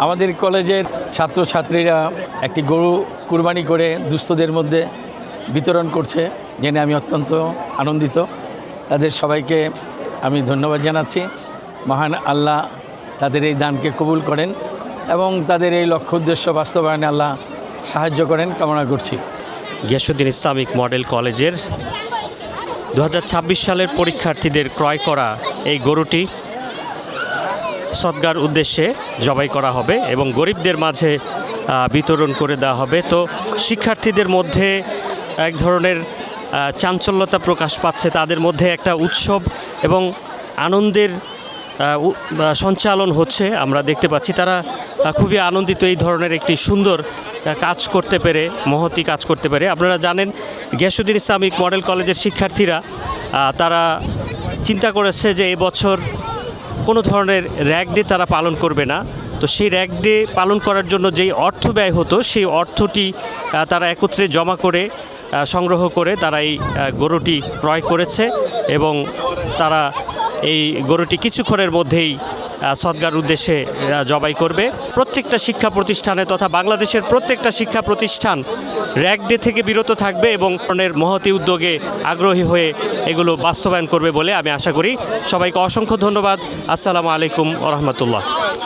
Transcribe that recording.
আমাদের কলেজের ছাত্রছাত্রীরা একটি গরু কুরবানি করে দুস্থদের মধ্যে বিতরণ করছে, জেনে আমি অত্যন্ত আনন্দিত। তাদের সবাইকে আমি ধন্যবাদ জানাচ্ছি। মহান আল্লাহ তাদের এই দানকে কবুল করেন এবং তাদের এই লক্ষ্য উদ্দেশ্য বাস্তবায়নে আল্লাহ সাহায্য করেন কামনা করছি। গিয়াসউদ্দিন ইসলামিক মডেল কলেজের 2026 সালের পরীক্ষার্থীদের ক্রয় করা এই গরুটি সদগার উদ্দেশ্যে জবাই করা হবে এবং গরিবদের মাঝে বিতরণ করে দেওয়া হবে। তো শিক্ষার্থীদের মধ্যে এক ধরনের চাঞ্চল্যতা প্রকাশ পাচ্ছে, তাদের মধ্যে একটা উৎসব এবং আনন্দের সঞ্চালন হচ্ছে আমরা দেখতে পাচ্ছি। তারা খুবই আনন্দিত এই ধরনের একটি সুন্দর কাজ করতে পেরে, মহতি কাজ করতে পেরে। আপনারা জানেন গিয়াসউদ্দিন ইসলামিক মডেল কলেজের শিক্ষার্থীরা তারা চিন্তা করেছে যে এবছর কোনো ধরনের র্যাগ ডে তারা পালন করবে না। তো সেই র্যাগ ডে পালন করার জন্য যেই অর্থ ব্যয় হতো সেই অর্থটি তারা একত্রে জমা করে সংগ্রহ করে তারা এই গরুটি ক্রয় করেছে এবং তারা এই গরুটি কিছুক্ষণের মধ্যেই সদগার উদ্দেশ্যে জবাই করবে। প্রত্যেকটা শিক্ষা প্রতিষ্ঠানে তথা বাংলাদেশের প্রত্যেকটা শিক্ষা প্রতিষ্ঠান র্যাগ ডে থেকে বিরত থাকবে এবং ধরনের মহতি উদ্যোগে আগ্রহী হয়ে এগুলো বাস্তবায়ন করবে বলে আমি আশা করি। সবাইকে অসংখ্য ধন্যবাদ। আসসালামু আলাইকুম ওয়া রাহমাতুল্লাহ।